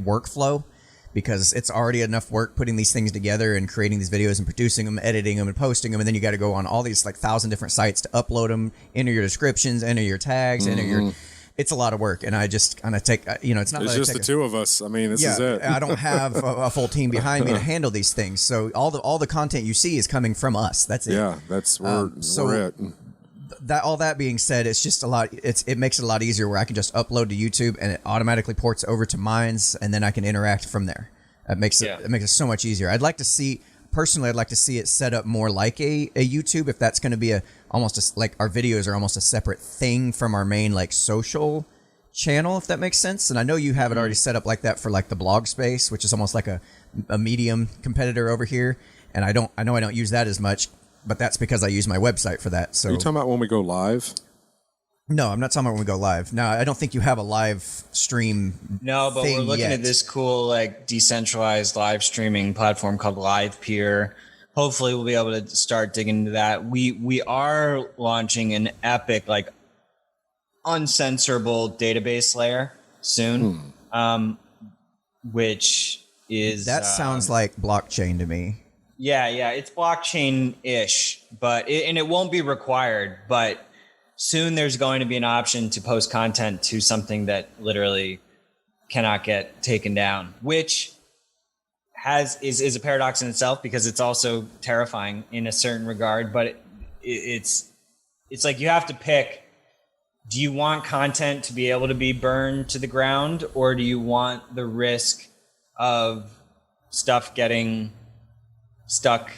workflow, because it's already enough work putting these things together and creating these videos and producing them, editing them and posting them, and then you got to go on all these like 1,000 different sites to upload them, enter your descriptions, enter your tags, enter your. It's a lot of work, and I just kind of take. It's not. It's just the two of us. I mean, this is it. I don't have a full team behind me to handle these things, so all the content you see is coming from us. That's it. Yeah, we're it. All that being said, it's just a lot. It makes it a lot easier where I can just upload to YouTube and it automatically ports over to Minds, and then I can interact from there. It makes it so much easier. I'd like to see it set up more like a YouTube, if that's going to be like our videos are almost a separate thing from our main like social channel, if that makes sense. And I know you have it already set up like that for like the blog space, which is almost like a Medium competitor over here. And I know I don't use that as much, but that's because I use my website for that. So are you talking about when we go live? No, I'm not talking about when we go live. No, I don't think you have a live stream. No, but we're looking yet. at this cool, like, decentralized live streaming platform called LivePeer. Hopefully we'll be able to start digging into that. We are launching an epic, like, uncensorable database layer soon, which is... That sounds like blockchain to me. Yeah, it's blockchain-ish, and it won't be required, but soon there's going to be an option to post content to something that literally cannot get taken down, which is a paradox in itself because it's also terrifying in a certain regard, but it's like you have to pick, do you want content to be able to be burned to the ground, or do you want the risk of stuff getting stuck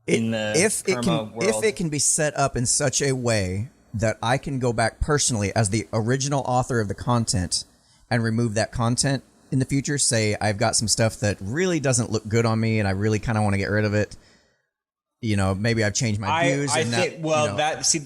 in the perma world? If it can be set up in such a way that I can go back personally as the original author of the content and remove that content in the future, say I've got some stuff that really doesn't look good on me and I really kind of want to get rid of it. Maybe I've changed my views.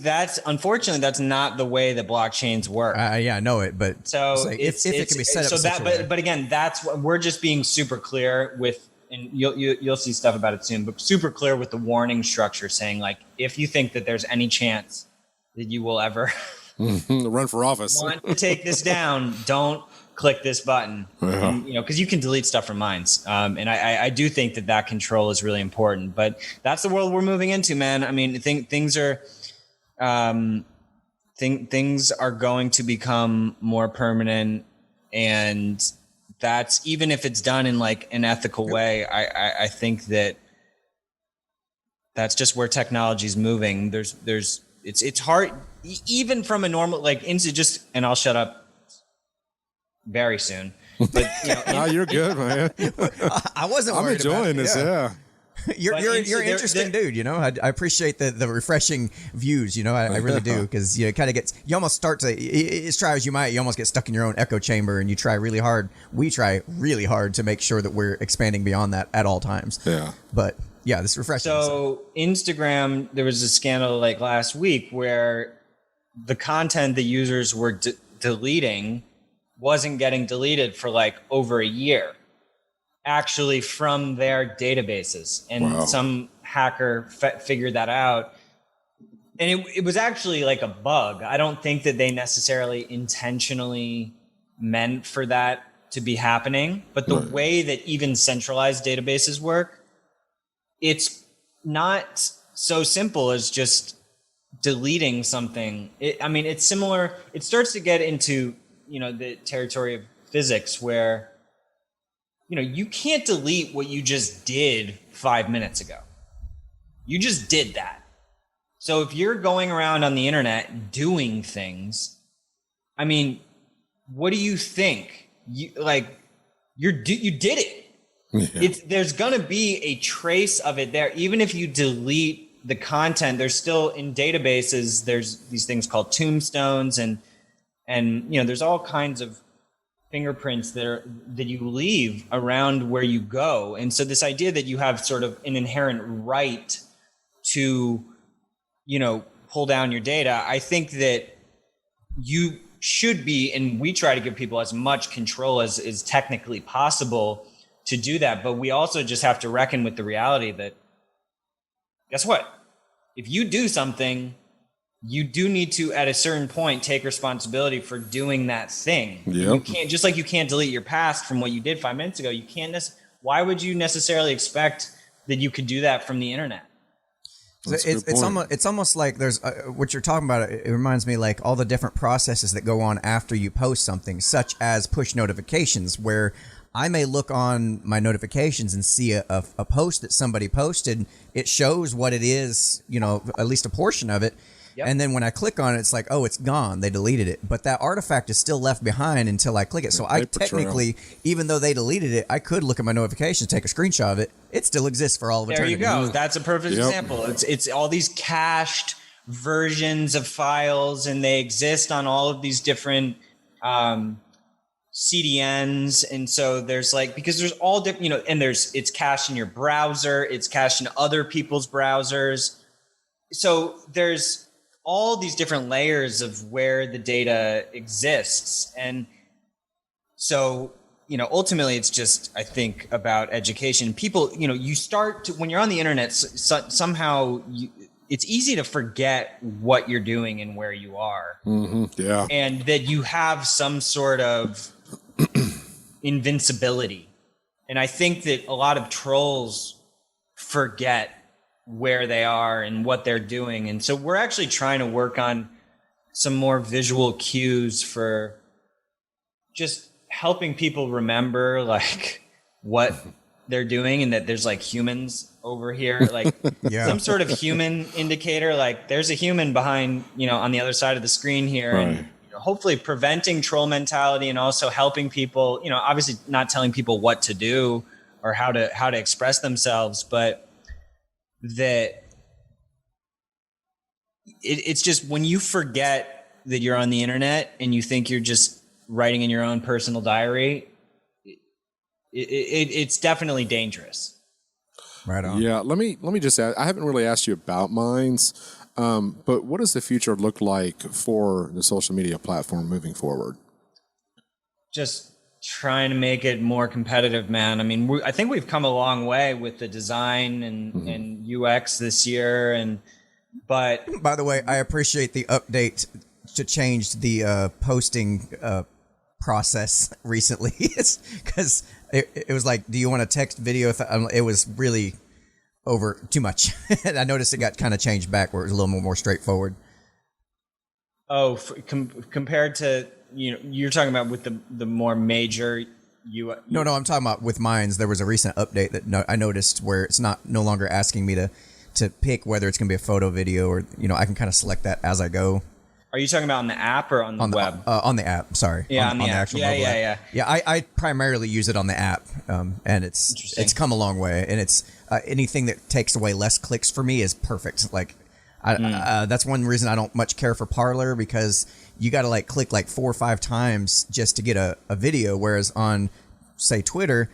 That's unfortunately that's not the way that blockchains work. Yeah, I know it, but so if it can be set up so such a way. But again, that's what we're just being super clear with, and you'll see stuff about it soon, but super clear with the warning structure saying, like, if you think that there's any chance that you will ever run for office, want to take this down, don't click this button. Yeah. Because you can delete stuff from mines. And I do think that control is really important. But that's the world we're moving into, man. I mean, things are things are going to become more permanent, and that's, even if it's done in like an ethical way, I think that's just where technology is moving. It's hard, even from a normal, like, into just, and I'll shut up very soon. But no, you're good, man. I wasn't. I'm enjoying this. Yeah. You're an interesting dude. I appreciate the refreshing views. I really do, because it kind of gets, you almost start to, as try as you might, you almost get stuck in your own echo chamber, and you try really hard. We try really hard to make sure that we're expanding beyond that at all times. Yeah. But yeah, this is refreshing. So Instagram, there was a scandal like last week where the content the users were deleting wasn't getting deleted for like over a year, actually, from their databases. And some hacker figured that out. And it was actually like a bug. I don't think that they necessarily intentionally meant for that to be happening. But the way that even centralized databases work, it's not so simple as just deleting something. It's similar. It starts to get into, the territory of physics where, you can't delete what you just did 5 minutes ago. You just did that. So if you're going around on the internet doing things, what do you think? You did it. Yeah. There's going to be a trace of it there. Even if you delete the content, there's still, in databases, there's these things called tombstones, and there's all kinds of fingerprints that you leave around where you go. And so this idea that you have sort of an inherent right to, pull down your data, I think that you should be, and we try to give people as much control as is technically possible to do that. But we also just have to reckon with the reality that, guess what? If you do something, you do need to, at a certain point, take responsibility for doing that thing. Yep. You can't, just like you can't delete your past from what you did 5 minutes ago, you can't why would you necessarily expect that you could do that from the internet? It's almost like there's what you're talking about. It reminds me like all the different processes that go on after you post something, such as push notifications, where I may look on my notifications and see a post that somebody posted. It shows what it is, at least a portion of it. Yep. And then when I click on it, it's like, oh, it's gone. They deleted it. But that artifact is still left behind until I click it. So I technically, even though they deleted it, I could look at my notifications, take a screenshot of it. It still exists for all of eternity. There you go. That's a perfect example. It's all these cached versions of files, and they exist on all of these different CDNs. And so there's because there's all different, and it's cached in your browser. It's cached in other people's browsers. So there's all these different layers of where the data exists. And so, ultimately it's just, I think, about education. People, you start to, when you're on the internet, somehow it's easy to forget what you're doing and where you are. Mm-hmm. Yeah. And that you have some sort of invincibility. And I think that a lot of trolls forget where they are and what they're doing. And so we're actually trying to work on some more visual cues for just helping people remember like what they're doing, and that there's like humans over here, like some sort of human indicator, like there's a human behind, on the other side of the screen here. Right. And hopefully preventing troll mentality, and also helping people, obviously not telling people what to do or how to express themselves, but that it's just when you forget that you're on the internet and you think you're just writing in your own personal diary, it's definitely dangerous. Right on. Yeah. Let me just ask, I haven't really asked you about Minds, but what does the future look like for the social media platform moving forward? Just trying to make it more competitive, man. I mean, I think we've come a long way with the design and UX this year. But by the way, I appreciate the update to change the posting process recently. It's because it was like, do you want a text video? It was really over too much. And I noticed it got kind of changed back where it was a little more straightforward. Oh, compared to, you're talking about with the more major No, I'm talking about with Minds. There was a recent update that I noticed where it's no longer asking me to pick whether it's going to be a photo, video, or I can kind of select that as I go. Are you talking about on the app or on the web? On the app, sorry. Yeah, on the app. actual mobile app. Yeah, I primarily use it on the app, and it's come a long way. And it's anything that takes away less clicks for me is perfect. Like, that's one reason I don't much care for Parler, because you got to like click like 4 or 5 times just to get a video, whereas on, say, Twitter,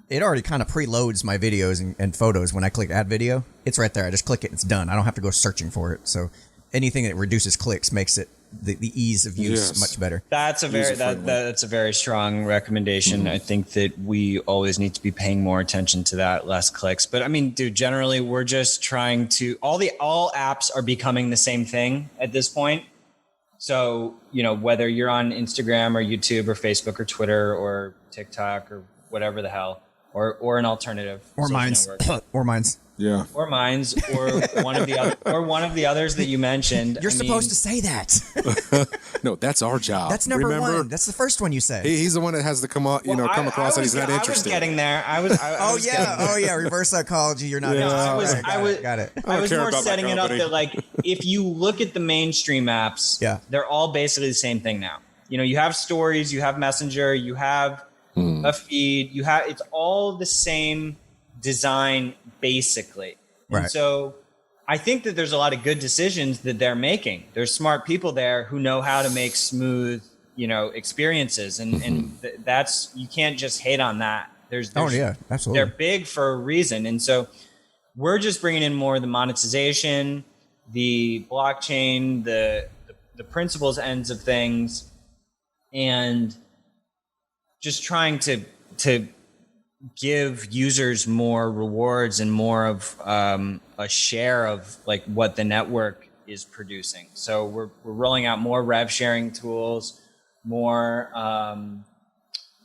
it already kind of preloads my videos and photos. When I click add video, it's right there. I just click it and it's done. I don't have to go searching for it. So anything that reduces clicks makes it the ease of use much better. That's a very strong recommendation. I think that we always need to be paying more attention to that, less clicks. But I mean, dude, generally we're just trying to, all apps are becoming the same thing at this point. So, whether you're on Instagram or YouTube or Facebook or Twitter or TikTok or whatever the hell, or an alternative, or Minds, or Minds. Yeah. Or Minds, or one of the others that you mentioned. You're supposed to say that. No, that's our job. That's number Remember? 1. That's the first one you say. He's the one that has to come across that he's not interested. I was getting there. I was getting there. Reverse psychology. You're not. Yeah, got it. I was more setting it up that, like, if you look at the mainstream apps, they're all basically the same thing now. You have stories, you have Messenger, you have a feed, it's all the same design basically. And so I think that there's a lot of good decisions that they're making. There's smart people there who know how to make smooth, experiences, and that's, you can't just hate on that. There's absolutely. They're big for a reason. And so we're just bringing in more of the monetization, the blockchain, the principles ends of things, and just trying to give users more rewards and more of a share of like what the network is producing. So we're rolling out more rev sharing tools, more,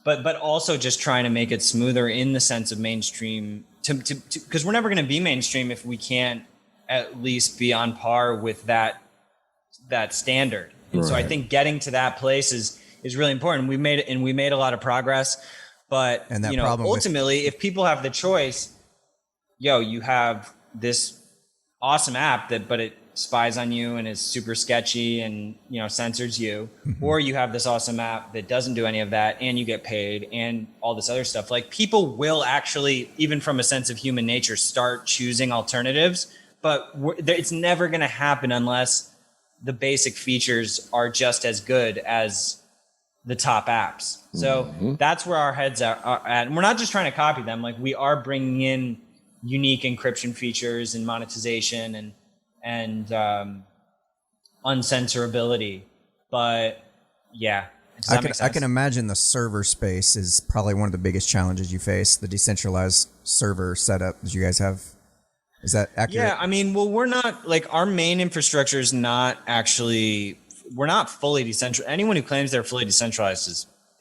but also just trying to make it smoother in the sense of mainstream, because we're never going to be mainstream if we can't at least be on par with that standard. And so I think getting to that place is really important. We made a lot of progress. But ultimately, if people have the choice, you have this awesome app but it spies on you and is super sketchy and censors you, or you have this awesome app that doesn't do any of that and you get paid and all this other stuff. Like, people will actually, even from a sense of human nature, start choosing alternatives, but it's never going to happen unless the basic features are just as good as the top apps. So that's where our heads are at. And we're not just trying to copy them. Like, we are bringing in unique encryption features and monetization and uncensorability. But yeah, does that make sense? I can imagine the server space is probably one of the biggest challenges you face, the decentralized server setup that you guys have. Is that accurate? Yeah, I mean, well, we're not, like, our main infrastructure is not actually, we're not fully decentralized. Anyone who claims they're fully decentralized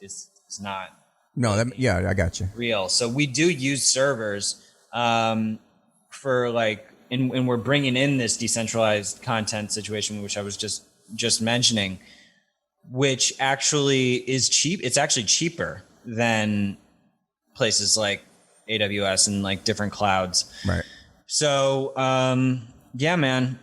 is not. No, yeah, I got you. Real. So we do use servers for, like, and we're bringing in this decentralized content situation, which I was just mentioning, which actually is cheap. It's actually cheaper than places like AWS and like different clouds. Right. So, yeah, man,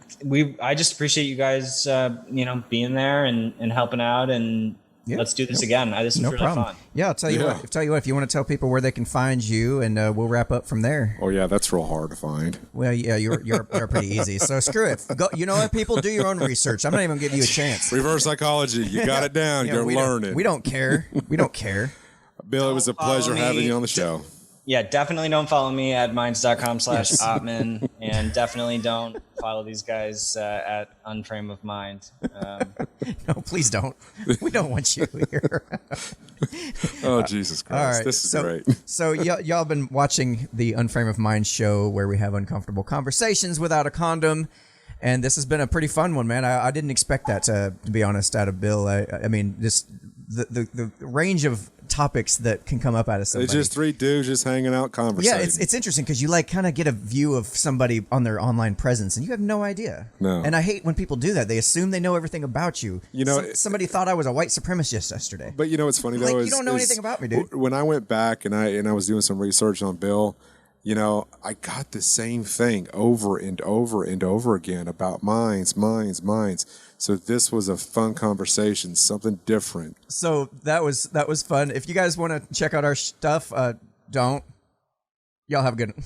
I just appreciate you guys, being there and helping out, and let's do this again. This was really fun. Yeah, I'll tell you what. If you want to tell people where they can find you, and we'll wrap up from there. Oh yeah, that's real hard to find. Well, yeah, you're pretty easy. So screw it. Go. You know what, people, do your own research. I'm not even gonna give you a chance. Reverse psychology. You got it down. You're learning. We don't care. We don't care. Bill, it was a pleasure having you on the show. Yeah, definitely don't follow me at minds.com/Ottman, and definitely don't follow these guys at Unframe of Mind. No, please don't. We don't want you here. Oh, Jesus Christ. All right, this is great. So y'all been watching the Unframe of Mind show where we have uncomfortable conversations without a condom. And this has been a pretty fun one, man. I didn't expect that, to be honest, out of Bill. I mean, just the range of topics that can come up out of somebody. It's just three dudes just hanging out conversating. Yeah, it's interesting because you like kind of get a view of somebody on their online presence, and you have no idea. No. And I hate when people do that. They assume they know everything about you. You know, somebody thought I was a white supremacist yesterday. But you know what's funny though? Like, you don't know anything about me, dude. When I went back and I was doing some research on Bill, you know, I got the same thing over and over and over again about minds. So this was a fun conversation, something different. So that was fun. If you guys want to check out our stuff, don't. Y'all have a good one.